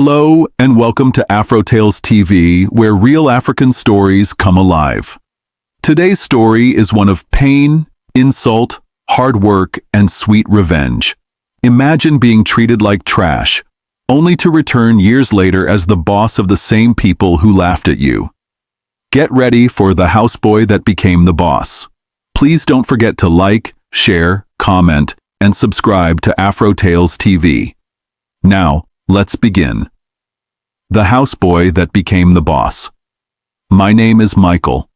Hello and welcome to Afro Tales TV, where real African stories come alive. Today's story is one of pain, insult, hard work, and sweet revenge. Imagine being treated like trash, only to return years later as the boss of the same people who laughed at you. Get ready for the houseboy that became the boss. Please don't forget to like, share, comment, and subscribe to Afro Tales TV. Now, let's begin. The houseboy that became the boss. My name is Michael.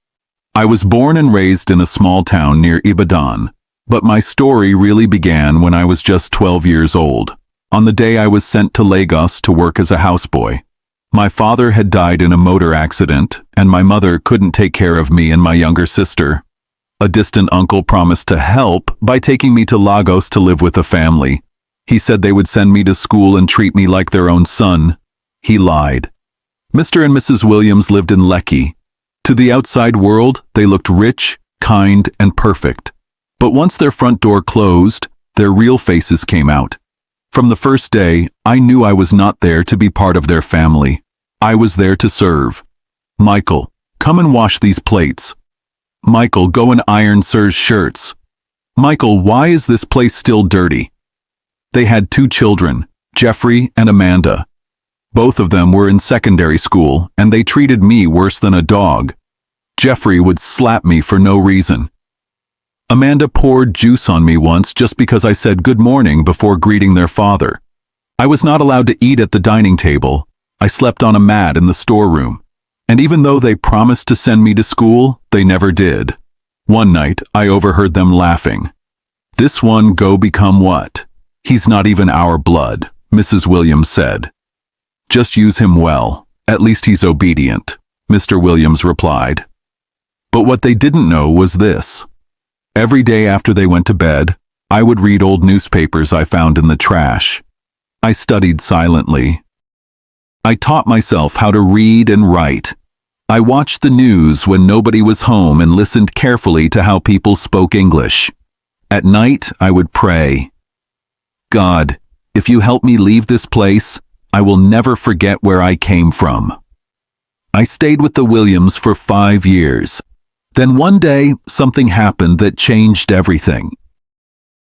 I was born and raised in a small town near Ibadan, but my story really began when I was just 12 years old, on the day I was sent to Lagos to work as a houseboy. My father had died in a motor accident, and my mother couldn't take care of me and my younger sister. A distant uncle promised to help by taking me to Lagos to live with a family. He said they would send me to school and treat me like their own son. He lied. Mr. and Mrs. Williams lived in Lekki. To the outside world, they looked rich, kind, and perfect. But once their front door closed, their real faces came out. From the first day, I knew I was not there to be part of their family. I was there to serve. Michael, come and wash these plates. Michael, go and iron Sir's shirts. Michael, why is this place still dirty? They had 2 children, Jeffrey and Amanda. Both of them were in secondary school, and they treated me worse than a dog. Jeffrey would slap me for no reason. Amanda poured juice on me once just because I said good morning before greeting their father. I was not allowed to eat at the dining table. I slept on a mat in the storeroom. And even though they promised to send me to school, they never did. One night, I overheard them laughing. "This one go become what? He's not even our blood," Mrs. Williams said. "Just use him well. At least he's obedient," Mr. Williams replied. But what they didn't know was this. Every day after they went to bed, I would read old newspapers I found in the trash. I studied silently. I taught myself how to read and write. I watched the news when nobody was home and listened carefully to how people spoke English. At night, I would pray. "God, if you help me leave this place, I will never forget where I came from." I stayed with the Williams for 5 years. Then one day, something happened that changed everything.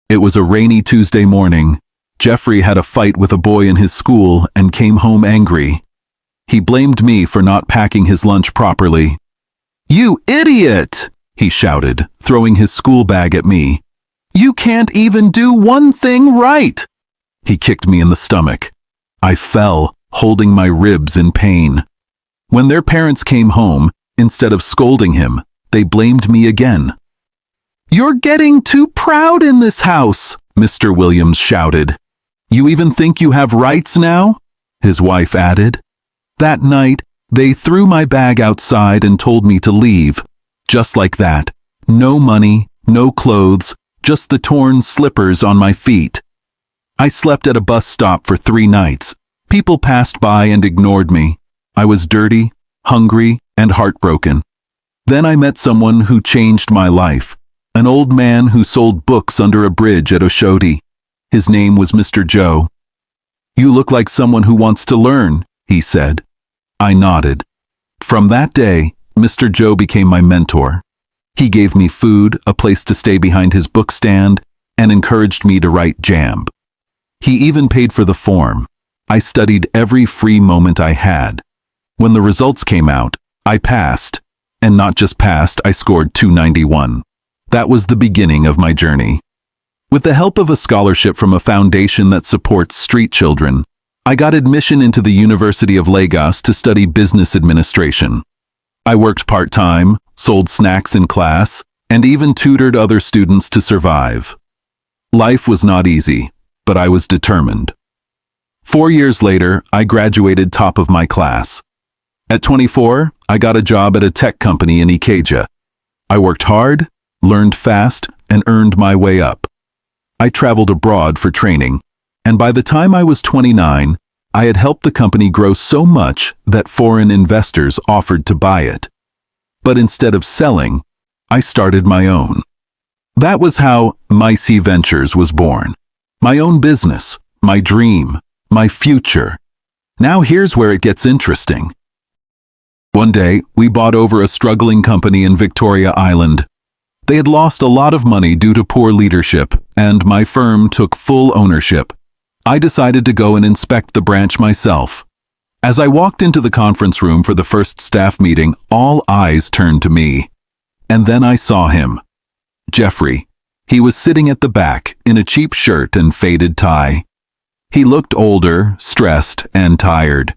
It was a rainy Tuesday morning. Jeffrey had a fight with a boy in his school and came home angry. He blamed me for not packing his lunch properly. "You idiot!" he shouted, throwing his school bag at me. "You can't even do one thing right!" He kicked me in the stomach. I fell, holding my ribs in pain. When their parents came home, instead of scolding him, they blamed me again. "You're getting too proud in this house," Mr. Williams shouted. "You even think you have rights now?" his wife added. That night, they threw my bag outside and told me to leave. Just like that. No money, no clothes, just the torn slippers on my feet. I slept at a bus stop for 3 nights. People passed by and ignored me. I was dirty, hungry, and heartbroken. Then I met someone who changed my life. An old man who sold books under a bridge at Oshodi. His name was Mr. Joe. "You look like someone who wants to learn," he said. I nodded. From that day, Mr. Joe became my mentor. He gave me food, a place to stay behind his book stand, and encouraged me to write JAMB. He even paid for the form. I studied every free moment I had. When the results came out, I passed. And not just passed, I scored 291. That was the beginning of my journey. With the help of a scholarship from a foundation that supports street children, I got admission into the University of Lagos to study business administration. I worked part-time, sold snacks in class, and even tutored other students to survive. Life was not easy, but I was determined. 4 years later, I graduated top of my class. At 24, I got a job at a tech company in Ikeja. I worked hard, learned fast, and earned my way up. I traveled abroad for training, and by the time I was 29, I had helped the company grow so much that foreign investors offered to buy it. But instead of selling, I started my own. That was how Micey Ventures was born. My own business, my dream, my future. Now here's where it gets interesting. One day, we bought over a struggling company in Victoria Island. They had lost a lot of money due to poor leadership, and my firm took full ownership. I decided to go and inspect the branch myself. As I walked into the conference room for the first staff meeting, all eyes turned to me. And then I saw him. Jeffrey. He was sitting at the back, in a cheap shirt and faded tie. He looked older, stressed, and tired.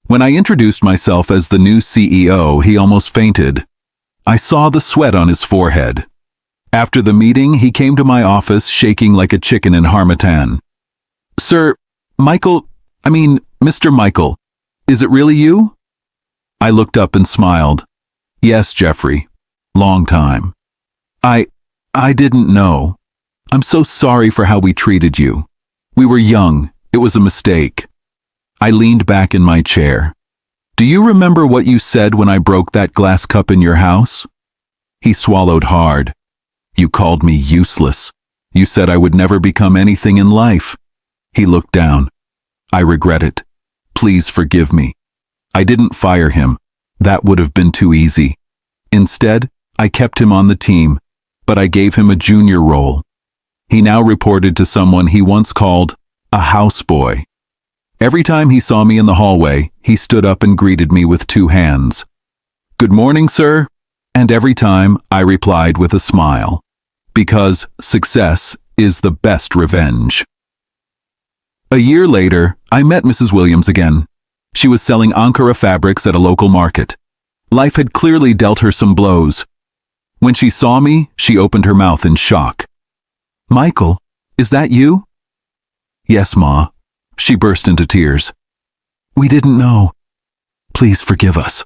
When I introduced myself as the new CEO, he almost fainted. I saw the sweat on his forehead. After the meeting, he came to my office shaking like a chicken in Harmattan. Sir, Mr. Michael, is it really you? I looked up and smiled. Yes, Jeffrey. Long time. I didn't know. I'm so sorry for how we treated you. We were young. It was a mistake. I leaned back in my chair. Do you remember what you said when I broke that glass cup in your house? He swallowed hard. You called me useless. You said I would never become anything in life. He looked down. I regret it. Please forgive me. I didn't fire him. That would have been too easy. Instead, I kept him on the team, but I gave him a junior role. He now reported to someone he once called a houseboy. Every time he saw me in the hallway, he stood up and greeted me with 2 hands. Good morning, sir. And every time I replied with a smile. Because success is the best revenge. A year later, I met Mrs. Williams again. She was selling Ankara fabrics at a local market. Life had clearly dealt her some blows. When she saw me, she opened her mouth in shock. Michael, is that you? Yes, Ma. She burst into tears. We didn't know. Please forgive us.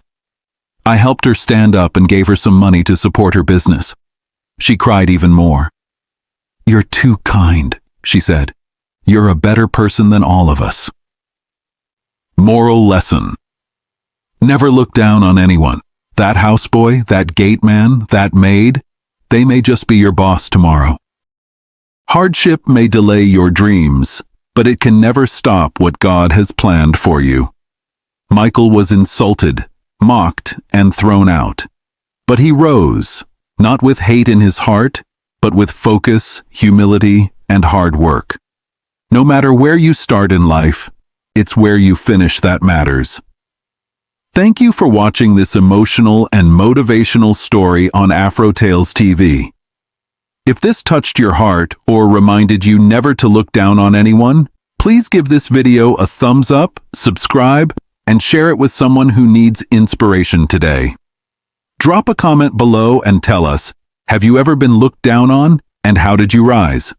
I helped her stand up and gave her some money to support her business. She cried even more. You're too kind, she said. You're a better person than all of us. Moral lesson. Never look down on anyone. That houseboy, that gate man, that maid, they may just be your boss tomorrow. Hardship may delay your dreams, but it can never stop what God has planned for you. Michael was insulted, mocked, and thrown out. But he rose, not with hate in his heart, but with focus, humility, and hard work. No matter where you start in life, it's where you finish that matters. Thank you for watching this emotional and motivational story on Afro Tales TV. If this touched your heart or reminded you never to look down on anyone, please give this video a thumbs up, subscribe, and share it with someone who needs inspiration today. Drop a comment below and tell us, have you ever been looked down on, and how did you rise?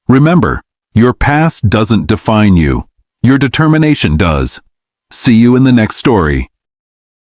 Remember, your past doesn't define you. Your determination does. See you in the next story.